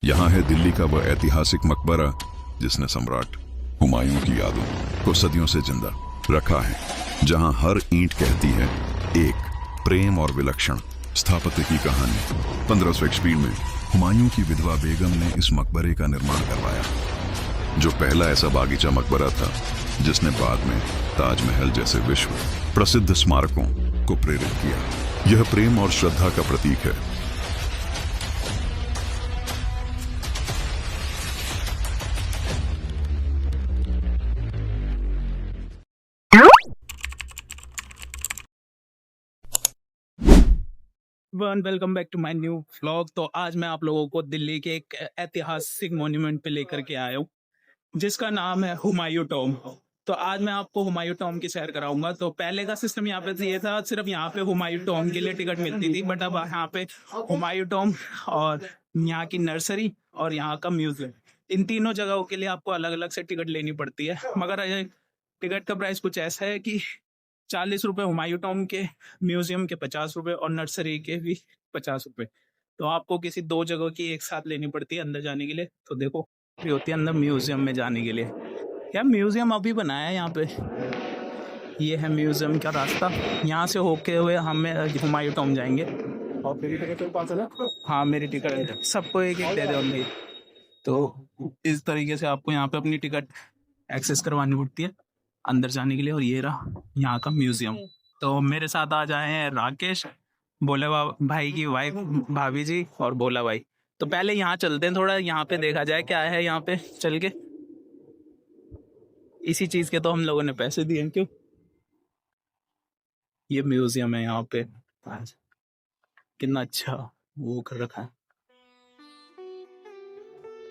यहाँ है दिल्ली का वह ऐतिहासिक मकबरा जिसने सम्राट हुमायूं की यादों को सदियों से जिंदा रखा है, जहाँ हर ईंट कहती है एक प्रेम और विलक्षण स्थापत्य की कहानी। 1500 ईस्वी में हुमायूं की विधवा बेगम ने इस मकबरे का निर्माण करवाया, जो पहला ऐसा बागीचा मकबरा था जिसने बाद में ताजमहल जैसे विश्व प्रसिद्ध स्मारकों को प्रेरित किया। यह प्रेम और श्रद्धा का प्रतीक है। Welcome back to my new vlog. तो आज मैं आप लोगों को दिल्ली के एक ऐतिहासिक मॉन्यूमेंट पे लेकर के आया हूँ, जिसका नाम है हुमायूं टॉम। तो आज मैं आपको हुमायूं टॉम की सैर कराऊंगा। तो पहले का सिस्टम यहाँ पे ये था, सिर्फ यहाँ पे हुमायूं टॉम के लिए टिकट मिलती थी, बट अब यहाँ पे हुमायूं टॉम और यहाँ की नर्सरी और यहाँ का म्यूजियम, इन तीनों जगहों के लिए आपको अलग अलग से टिकट लेनी पड़ती है। मगर टिकट का प्राइस कुछ ऐसा है कि 40 रुपये हुमायूं टॉम के, म्यूजियम के 50 रुपये और नर्सरी के भी 50 रुपये। तो आपको किसी दो जगह की एक साथ लेनी पड़ती है अंदर जाने के लिए। तो देखो ये होती है अंदर म्यूजियम में जाने के लिए। यार म्यूजियम अभी बनाया है यहाँ पे, ये है म्यूजियम का रास्ता। यहाँ से होके हुए हम हुमायूं टॉम जाएंगे। और मेरी टिकट पास है ना? हाँ मेरी टिकट सबको एक एक दे देंगे। तो इस तरीके से आपको यहाँ पे अपनी टिकट एक्सेस करवानी पड़ती है अंदर जाने के लिए। और ये रहा यहाँ का म्यूजियम। तो मेरे साथ आ जाए हैं राकेश, भोले भाई की वाइफ भाभी जी और भोला भाई। तो पहले यहाँ चलते हैं, थोड़ा यहाँ पे देखा जाए क्या है यहाँ पे चल के। इसी चीज के तो हम लोगों ने पैसे दिए हैं, क्यों। ये म्यूजियम है यहाँ पे, कितना अच्छा वो कर रखा है।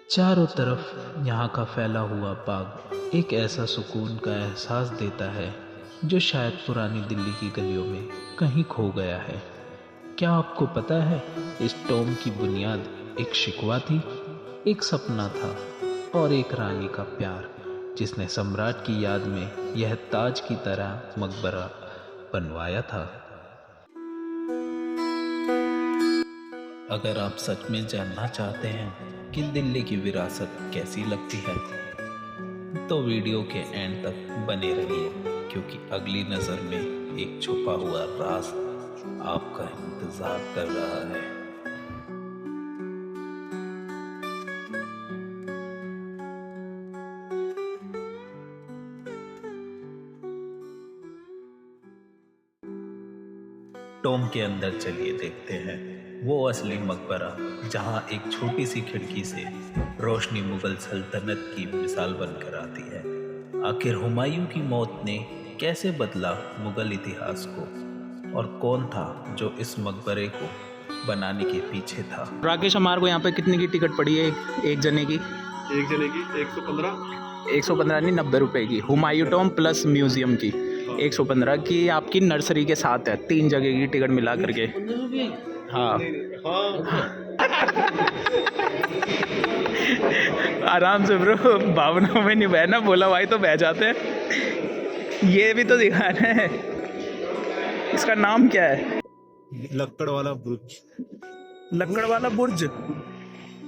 चारों तरफ यहाँ का फैला हुआ बाग एक ऐसा सुकून का एहसास देता है जो शायद पुरानी दिल्ली की गलियों में कहीं खो गया है। क्या आपको पता है, इस टॉम की बुनियाद एक शिकवा थी, एक सपना था और एक रानी का प्यार, जिसने सम्राट की याद में यह ताज की तरह मकबरा बनवाया था। अगर आप सच में जानना चाहते हैं कि दिल्ली की विरासत कैसी लगती है, तो वीडियो के एंड तक बने रहिए, क्योंकि अगली नज़र में एक छुपा हुआ राज आपका इंतजार कर रहा है। टॉम के अंदर चलिए देखते हैं वो असली मकबरा, जहां एक छोटी सी खिड़की से रोशनी मुगल सल्तनत की मिसाल बनकर आती है। आखिर हुमायूं की मौत ने कैसे बदला मुगल इतिहास को, और कौन था जो इस मकबरे को बनाने के पीछे था। राकेश, हमारे को यहाँ पे कितने की टिकट पड़ी है एक जने की? एक जने की 115। 115 नहीं, 90 रुपए की हुमायूं टॉम प्लस म्यूजियम की 115 की आपकी नर्सरी के साथ है। 3 जगह की टिकट मिला करके। हाँ आराम से ब्रो, भावनाओं में नहीं बहना। बोला भाई तो बह जाते हैं। ये भी तो दिखाना है। इसका नाम क्या है? लक्कड़ वाला ब्रुज। लक्कड़ वाला बुर्ज।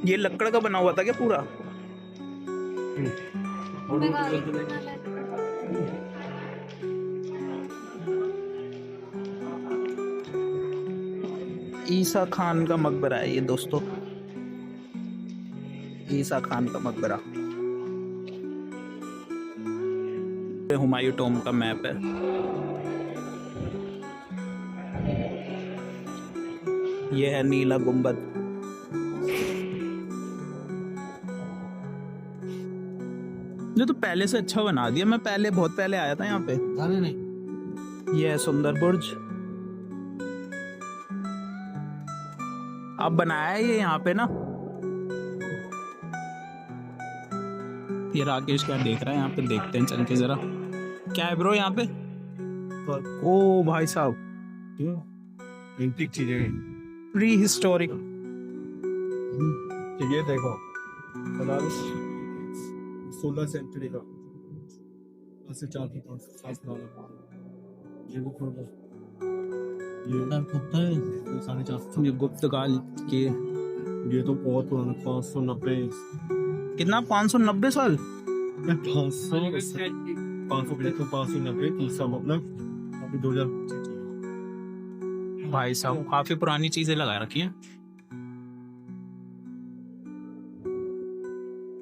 ये लक्कड़ का बना हुआ था क्या पूरा? ईसा खान का मकबरा है ये दोस्तों, ईसा खान का मकबरा। हुमायूं टॉम का मैप है। ये है नीला गुंबद। जो तो पहले से अच्छा बना दिया। मैं पहले बहुत पहले आया था यहाँ पे। नहीं, ये है सुंदर बुर्ज। अब बनाया है ये यहाँ पे ना। ये राकेश क्या देख रहा है यहाँ पे, देखते हैं चल के जरा। क्या है ब्रो यहाँ पे? ओ भाई साहब, एंटीक चीजें। Pre historic. ये देखो, 16 सेंचुरी का, से 4 ये भी ये 450। ये गुप्त काल के ये तो बहुत पुराना 590 कितना 590 साल 590 तीसरा मतलब अभी 2000 भाई साहब काफी पुरानी चीजें लगा रखी हैं।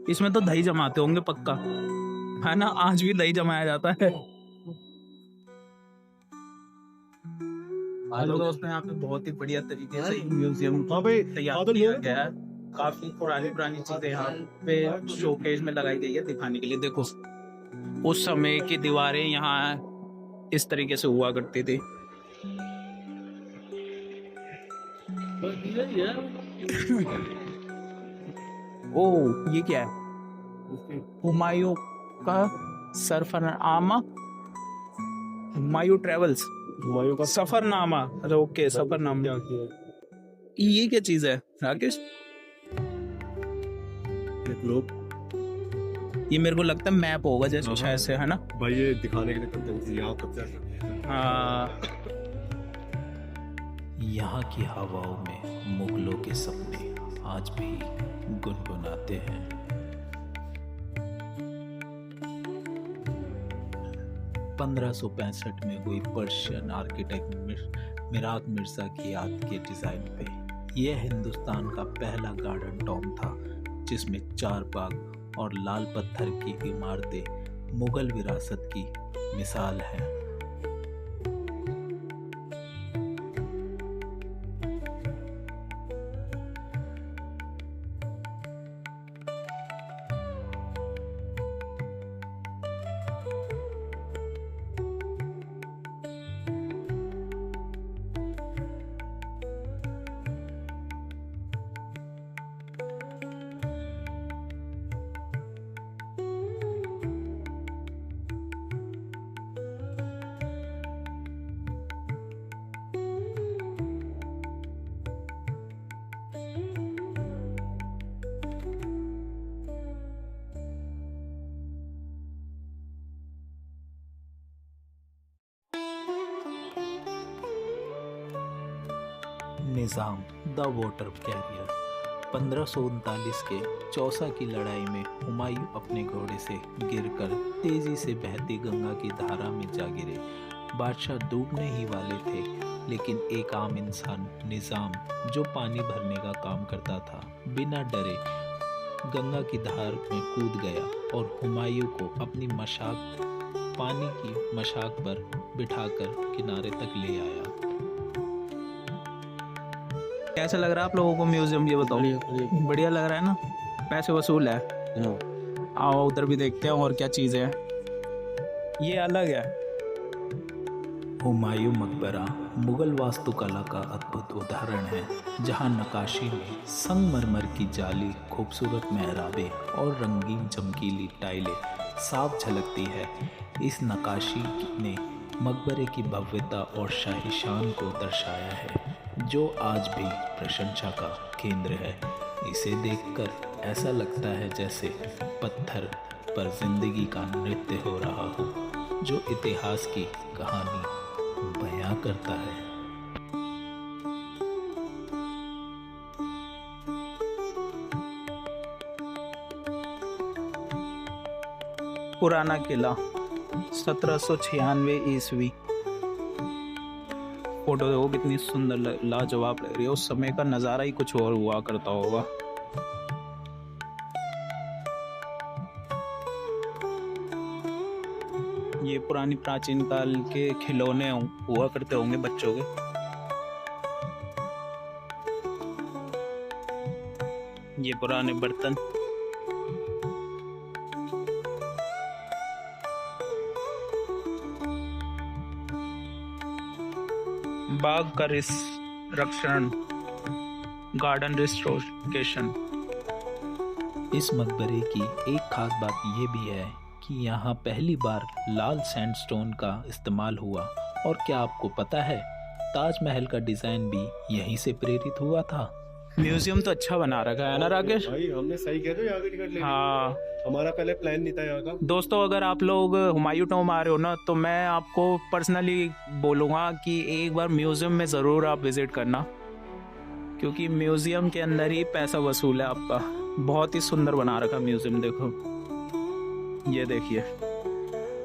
इसमें तो दही जमाते होंगे पक्का, है ना? आज भी दही जमाया जाता है। हेलो दोस्तों, यहाँ पे बहुत ही बढ़िया तरीके से म्यूजियम तैयार किया गया है। काफी पुरानी चीजें यहाँ पे शोकेस में लगाई गई है दिखाने के लिए। देखो उस समय की दीवारें यहाँ इस तरीके से हुआ करती थी। ओह, ये क्या है? हुमायूं का सफरनामा, हुमायूं ट्रेवल्स, हुमायूं का सफरनामा। अरे ओके, सफरनामा। क्या किया ये क्या चीज है राकेश? लोग ये मेरे को लगता है मैप होगा जैसे शायद से, है ना? भाई ये दिखाने के लिए करते हैं यहाँ कब्जा करते हैं। हाँ, यहाँ की हवाओं में मुगलों के सपने आज भी गुनगुनाते हैं। (1565) में हुई पर्शियन आर्किटेक्ट मिराग मिर्जा की याद के डिजाइन पे यह हिंदुस्तान का पहला गार्डन टॉम था, जिसमें 4 बाग और लाल पत्थर की इमारतें मुगल विरासत की मिसाल हैं। निज़ाम द वाटर कैरियर। 1539 के चौसा की लड़ाई में हुमायूं अपने घोड़े से गिरकर तेजी से बहती गंगा की धारा में जा गिरे। बादशाह डूबने ही वाले थे, लेकिन एक आम इंसान निज़ाम, जो पानी भरने का काम करता था, बिना डरे गंगा की धार में कूद गया और हुमायूं को अपनी पानी की मशाक पर बिठाकर किनारे तक ले आया। कैसा लग रहा है आप लोगों को म्यूजियम, ये बताओ? बढ़िया लग रहा है ना? पैसे वसूल है। आओ उधर भी देखते हैं और क्या चीज़ें हैं। ये अलग है। हुमायूं मकबरा मुगल वास्तुकला का अद्भुत उदाहरण है, जहां नक्काशी में संगमरमर की जाली, खूबसूरत मेहराबें और रंगीन चमकीली टाइलें साफ झलकती है। इस नक्काशी ने मकबरे की भव्यता और शाही शान को दर्शाया है, जो आज भी प्रशंसा का केंद्र है। इसे देखकर ऐसा लगता है जैसे पत्थर पर जिंदगी का नृत्य हो रहा हो, जो इतिहास की कहानी बयां करता है। पुराना किला 1796 ईस्वी। फोटो देखो कितनी सुंदर, लाजवाब लग रही है। उस समय का नज़ारा ही कुछ और हुआ करता होगा। ये पुरानी प्राचीन काल के खिलौने हुआ करते होंगे बच्चों के। ये पुराने बर्तन। बाग का रक्षण, गार्डन रिस्टोरेशन। इस मकबरे की एक खास बात यह भी है कि यहाँ पहली बार लाल सैंडस्टोन का इस्तेमाल हुआ। और क्या आपको पता है, ताजमहल का डिजाइन भी यहीं से प्रेरित हुआ था। म्यूजियम तो अच्छा बना रखा है ना राकेश? भाई हमने सही किया था यहाँ की टिकट लेने। हाँ हमारा पहले प्लान नहीं था यहाँ का। दोस्तों, अगर आप लोग हुमायूं टॉम आ रहे हो ना, तो मैं आपको पर्सनली बोलूँगा कि एक बार म्यूजियम में ज़रूर आप विज़िट करना, क्योंकि म्यूजियम के अंदर ही पैसा वसूल है आपका। बहुत ही सुंदर बना रखा म्यूजियम, देखो ये देखिए।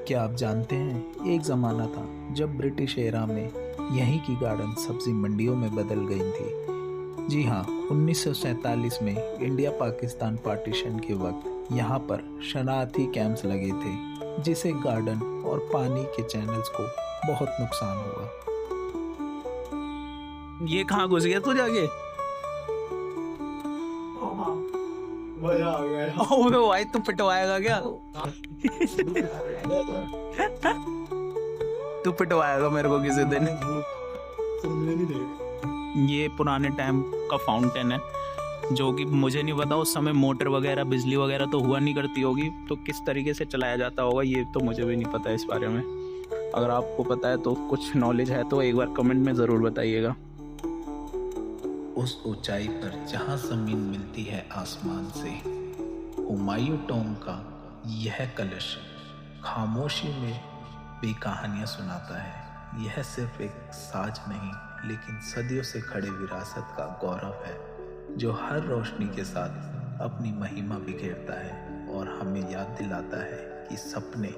क्या आप जानते हैं एक ज़माना था जब ब्रिटिश एरा में यहीं की गार्डन सब्जी मंडियों में बदल गई थी। जी हाँ, 1947 में इंडिया पाकिस्तान पार्टीशन के वक्त यहाँ पर शरणार्थी कैंप्स लगे थे, जिससे गार्डन और पानी के चैनल्स को बहुत नुकसान हुआ। ये कहाँ घुस गया तू जाके? मजा आ गया। ओए भाई तू पिटवाएगा क्या? तू पिटवाएगा मेरे को किसी दिन। सुनने नहीं दे। ये पुराने टाइम का फाउंटेन है, जो कि मुझे नहीं पता उस समय मोटर वगैरह बिजली वगैरह तो हुआ नहीं करती होगी, तो किस तरीके से चलाया जाता होगा ये तो मुझे भी नहीं पता इस बारे में। अगर आपको पता है तो कुछ नॉलेज है तो एक बार कमेंट में ज़रूर बताइएगा। उस ऊंचाई पर जहां जमीन मिलती है आसमान से, हुमायूं टॉम का यह कलश खामोशी में भी कहानियां सुनाता है। यह सिर्फ एक साज नहीं, लेकिन सदियों से खड़े विरासत का गौरव है, जो हर रोशनी के साथ अपनी महिमा बिखेरता है और हमें याद दिलाता है कि सपने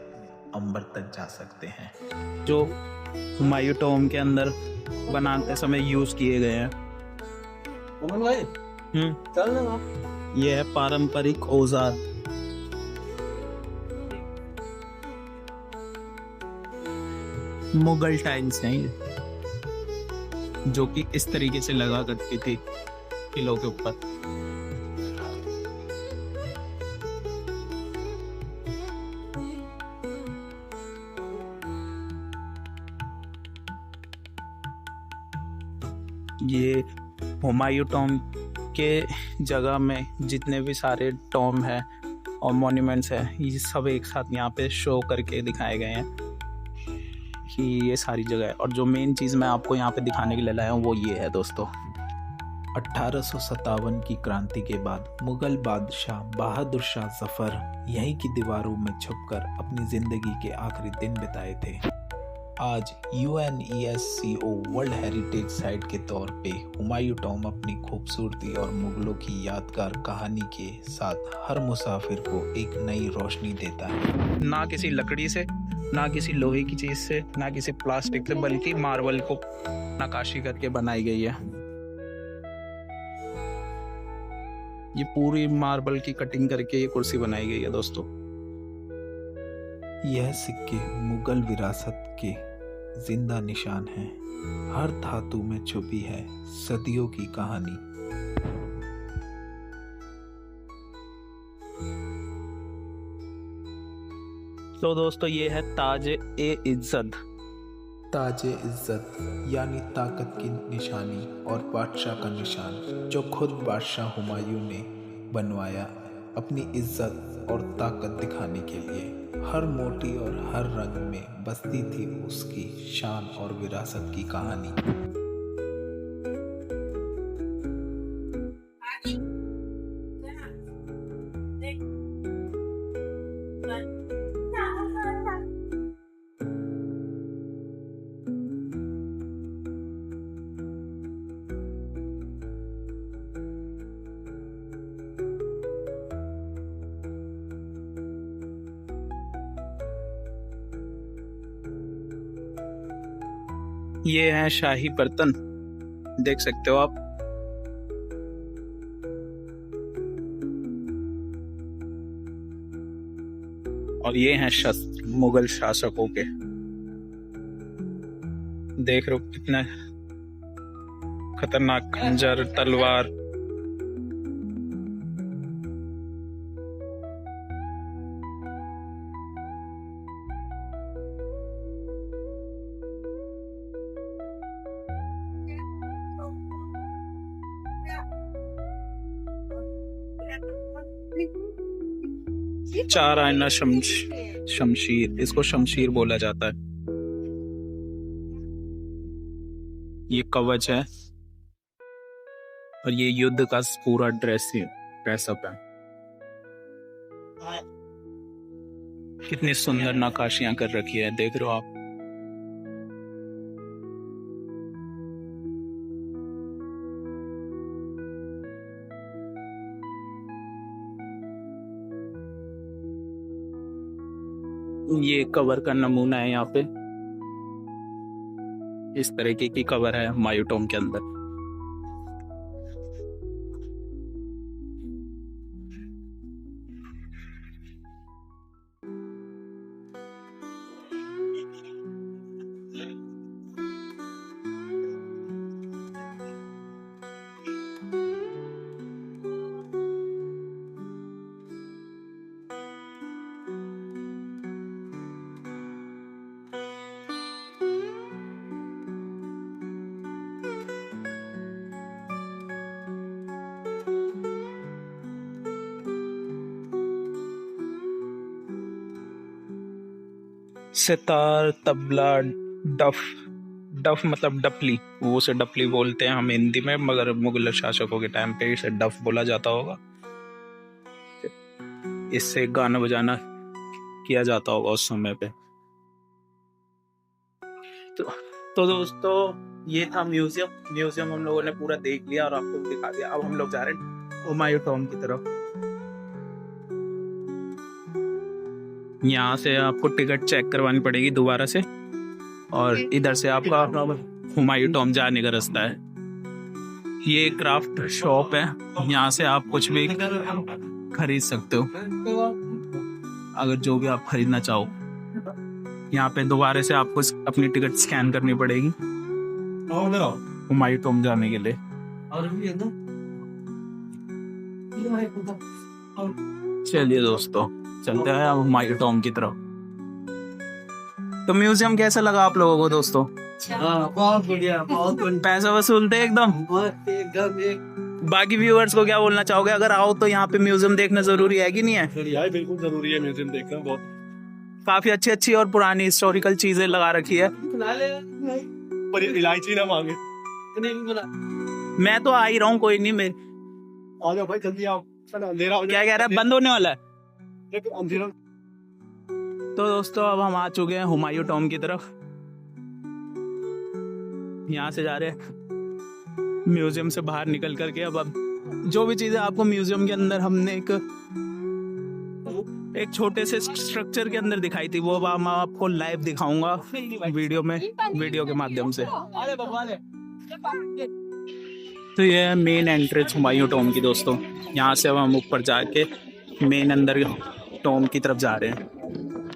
अंबर तक जा सकते हैं, जो हुमायूं टॉम के अंदर बनाते समय यूज़ किए गए हैं। अमन भाई चल ना। ये है पारंपरिक औजार। मुगल टाइल्स हैं ये, जो कि इस तरीके से लगा करती थी किलों के ऊपर। ये हुमायूं टॉम के जगह में जितने भी सारे टॉम है और मॉन्यूमेंट्स है, ये सब एक साथ यहाँ पे शो करके दिखाए गए हैं कि ये सारी जगह है। और जो मेन चीज़ मैं आपको यहाँ पे दिखाने के लिए लाया हूँ वो ये है दोस्तों। 1857 की क्रांति के बाद मुगल बादशाह बहादुर शाह जफर यहीं की दीवारों में छुपकर अपनी जिंदगी के आखिरी दिन बिताए थे। आज UNESCO वर्ल्ड हेरिटेज साइट के तौर पे हुमायूं टॉम अपनी खूबसूरती और मुगलों की यादगार कहानी के साथ हर मुसाफिर को एक नई रोशनी देता है। ना किसी लकड़ी से, ना किसी लोहे की चीज़ से, ना किसी प्लास्टिक से, बल्कि मार्बल को नक्काशी करके बनाई गई है। ये पूरी मार्बल की कटिंग करके ये कुर्सी बनाई गई है दोस्तों। यह सिक्के मुगल विरासत के जिंदा निशान हैं। हर धातु में छुपी है सदियों की कहानी। तो दोस्तों ये है ताज-ए-इज्जत। ताज-ए-इज्जत यानी ताकत की निशानी और बादशाह का निशान, जो खुद बादशाह हुमायूं ने बनवाया अपनी इज्जत और ताकत दिखाने के लिए। हर मोती और हर रंग में बसती थी उसकी शान और विरासत की कहानी। ये है शाही बर्तन, देख सकते हो आप। और ये हैं शस्त्र मुगल शासकों के, देख रहे हो कितना खतरनाक खंजर, तलवार। चार आईना शमशीर, इसको शमशीर बोला जाता है। ये कवच है और ये युद्ध का पूरा ड्रेसअप है। कितनी सुंदर नक्काशियां कर रखी है, देख रहे हो आप। ये कवर का नमूना है यहाँ पे, इस तरीके की कवर है हुमायूं टॉम के अंदर। सितार, तबला, डफ, डफ मतलब डपली, वो उसे डपली बोलते हैं हम हिंदी में, मगर मुगल शासकों के टाइम पे इसे डफ बोला जाता होगा। इससे गाना बजाना किया जाता होगा उस समय पे। तो दोस्तों ये था म्यूजियम हम लोगों ने पूरा देख लिया और आपको दिखा दिया। अब हम लोग जा रहे हैं हुमायूं टॉम की तरफ। यहाँ से आपको टिकट चेक करवानी पड़ेगी दोबारा से, और इधर से आपका हुमायूं टॉम जाने का रास्ता है। ये क्राफ्ट शॉप है, यहाँ से आप कुछ भी खरीद सकते हो अगर जो भी आप खरीदना चाहो। यहाँ पे दोबारा से आपको अपनी टिकट स्कैन करनी पड़ेगी हुमायूं टॉम जाने के लिए। चलिए दोस्तों चलते हैं अब हुमायूं टॉम की तरफ। तो म्यूजियम कैसा लगा आप लोगों को दोस्तों? बहुत बढ़िया, बहुत बढ़िया। पैसा वसूलते एकदम। बाकी व्यूअर्स को क्या बोलना चाहोगे? अगर आओ तो यहाँ पे म्यूजियम देखना जरूरी है कि नहीं है? बिल्कुल जरूरी है म्यूजियम देखना। बहुत काफी अच्छी और पुरानी हिस्टोरिकल चीजें लगा रखी है। पर इलायची ना मांगे। मैं तो आ ही रहा हूँ, कोई नहीं। मेरे आ जाओ भाई जल्दी आओ, अंधेरा हो क्या कह रहा है, बंद होने वाला है? अंधेरा। तो दोस्तों अब हम आ चुके हैं हुमायूं टॉम की तरफ। यहाँ से जा रहे हैं म्यूजियम से बाहर निकल करके। अब जो भी चीजें आपको म्यूजियम के अंदर हमने एक छोटे से स्ट्रक्चर के अंदर दिखाई थी, वो अब मैं आपको लाइव दिखाऊंगा वीडियो के माध्यम से। तो ये है मेन एंट्रेंस हुमायूं टॉम की दोस्तों। यहाँ से अब हम ऊपर जाके मेन अंदर टॉम की तरफ जा रहे हैं।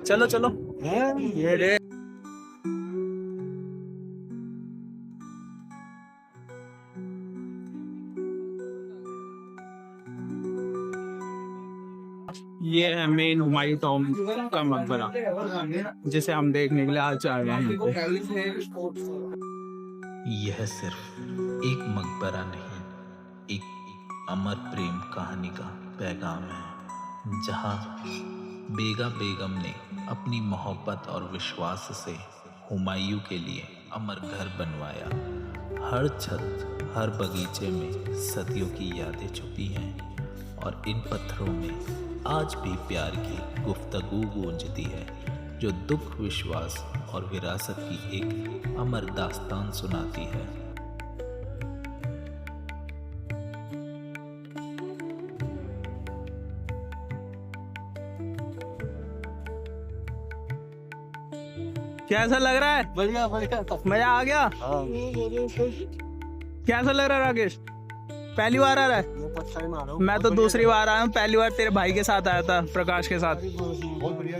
चलो चलो। ये रे ये है मेन हुमायूं टॉम का मकबरा, जिसे हम देखने के लिए आज आ गए हैं। यह सिर्फ एक मकबरा नहीं, एक अमर प्रेम कहानी का पैगाम है, जहां बेगम ने अपनी मोहब्बत और विश्वास से हुमायूं के लिए अमर घर बनवाया। हर छत, हर बगीचे में सदियों की यादें छुपी हैं, और इन पत्थरों में आज भी प्यार की गुफ्तगू गूंजती है, जो दुख, विश्वास और विरासत की एक अमर दास्तान सुनाती है। कैसा लग रहा है? बढ़िया बढ़िया। मजा आ गया? कैसा लग रहा है राकेश? पहली बार आ रहा है? मैं तो दूसरी बार आया हूँ, पहली बार तेरे भाई के साथ आया था, प्रकाश के साथ। बहुत बढ़िया।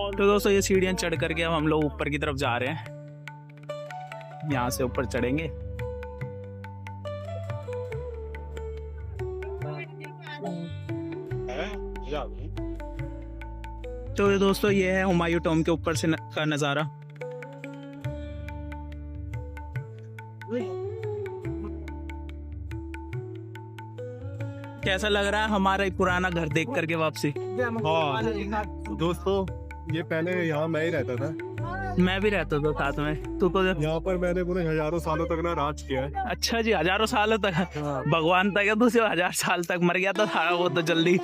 तो दोस्तों ये सीढ़ियां चढ़ करके अब हम लोग ऊपर की तरफ जा रहे हैं। यहाँ से ऊपर चढ़ेंगे। तो दोस्तों ये है हुमायूं टॉम के ऊपर से का नजारा। कैसा लग रहा है हमारा पुराना घर देख करके वापसी? हाँ दोस्तों, ये पहले यहाँ मैं ही रहता था। मैं भी रहता था साथ में। तू तो यहाँ पर मैंने पूरे हजारों सालों तक ना राज किया है। अच्छा जी, हजारों सालों तक? भगवान तक है, दूसरे 1000 साल तक मर गया तो था वो तो जल्दी।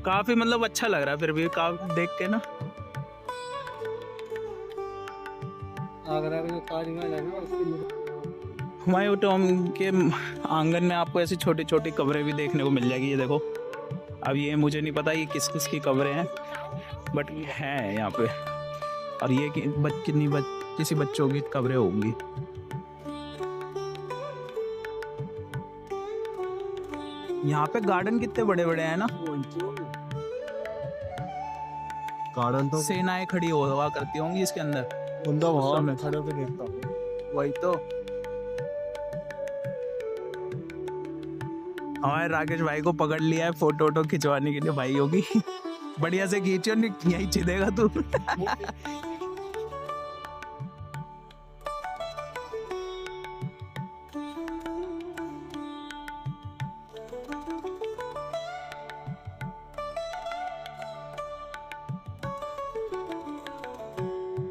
काफी मतलब अच्छा लग रहा है फिर भी काफी देख के ना। आगरा में जो ताजमहल है ना, उसकी हुमायूं टॉम के आंगन में आपको ऐसी छोटी छोटी कब्रें भी देखने को मिल जाएगी। ये देखो, अब ये मुझे नहीं पता ये किस किस की कब्रें हैं, बट ये है यहाँ पे। और ये किसी बच्चों की कब्रें होंगी। यहाँ पे गार्डन कितने बड़े बड़े हैं ना। गार्डन तो सेनाएं खड़ी हुआ करती होंगी इसके अंदर। बंदा वहाँ मैं खड़े होकर देखता हूँ। वही तो। हमारे राकेश भाई को पकड़ लिया है फोटो वोटो खिंचवाने के लिए। भाई होगी बढ़िया से खींचो, नहीं यही चिदेगा तू।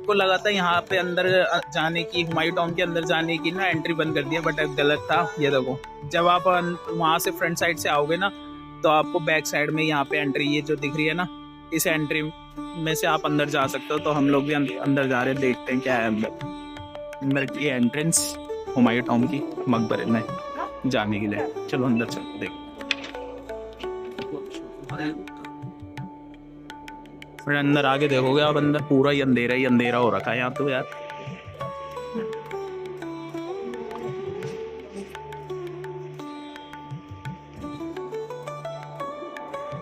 को लगा था यहाँ पे अंदर जाने की, हुमायूं टॉम के अंदर जाने की ना एंट्री बंद कर दिया, बट गलत था। ये देखो, जब आप वहाँ से फ्रंट साइड से आओगे ना तो आपको बैक साइड में यहाँ पे एंट्री ये जो दिख रही है ना, इस एंट्री में से आप अंदर जा सकते हो। तो हम लोग भी अंदर जा रहे हैं, देखते हैं क्या है अंदर की एंट्रेंस हुमायूं टॉम की मकबरे में जाने के लिए। चलो अंदर चलते देखो। फिर अंदर आगे देखोगे आप, अंदर पूरा ही अंधेरा हो रखा है यहाँ तो यार।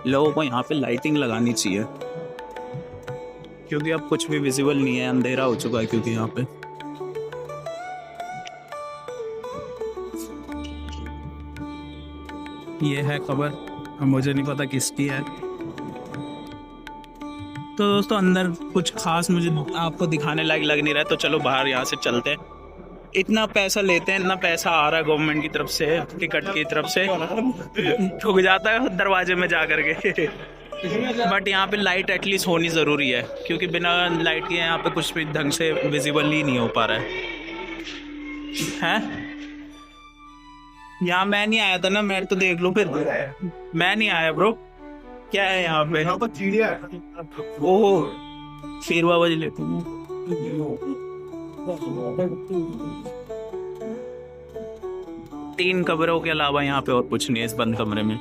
लोगों को यहाँ पे लाइटिंग लगानी चाहिए, क्योंकि अब कुछ भी विजिबल नहीं है, अंधेरा हो चुका है। क्योंकि यहाँ पे ये है खबर, मुझे नहीं पता किसकी है। तो दोस्तों अंदर कुछ खास मुझे आपको दिखाने लायक लग नहीं रहा है, तो चलो बाहर यहाँ से चलते हैं। इतना पैसा लेते हैं, इतना पैसा आ रहा है गवर्नमेंट की तरफ से, टिकट की तरफ से, ठुक जाता है दरवाजे में जा करके। बट यहाँ पे लाइट एटलीस्ट होनी ज़रूरी है, क्योंकि बिना लाइट के यहाँ पे कुछ भी ढंग से विजिबल ही नहीं हो पा रहा है। यहाँ मैं नहीं आया था ना, मैं तो देख लो फिर। मैं नहीं आया ब्रो। क्या है यहाँ पे? यहाँ पर चिड़िया है। ओहो, फिर बाबा जी लेते 3 कमरों के अलावा यहाँ पे और कुछ नहीं है इस बंद कमरे में।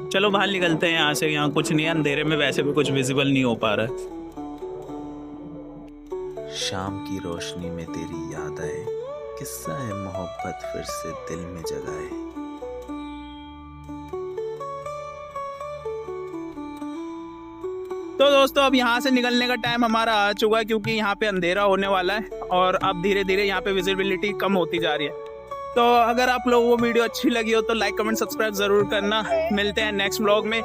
चलो बाहर निकलते हैं यहाँ से। यहाँ कुछ नहीं है, अंधेरे में वैसे भी कुछ विजिबल नहीं हो पा रहा है। शाम की रोशनी में तेरी याद आए, किस्सा है मोहब्बत फिर से दिल में जगाए। तो दोस्तों अब यहाँ से निकलने का टाइम हमारा आ चुका है, क्योंकि यहाँ पे अंधेरा होने वाला है और अब धीरे धीरे यहाँ पे विजिबिलिटी कम होती जा रही है। तो अगर आप लोगों को वीडियो अच्छी लगी हो तो लाइक कमेंट सब्सक्राइब जरूर करना। मिलते हैं नेक्स्ट व्लॉग में।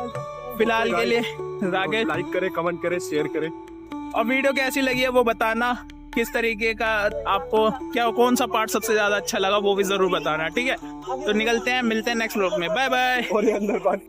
फिलहाल के लिए राकेश लाइक करें, कमेंट करें, शेयर करें, और वीडियो कैसी लगी है वो बताना। किस तरीके का आपको कौन सा पार्ट सबसे ज्यादा अच्छा लगा वो भी जरूर बताना, ठीक है। तो निकलते हैं, मिलते हैं नेक्स्ट व्लॉग में। Bye bye. और ये अंदर बात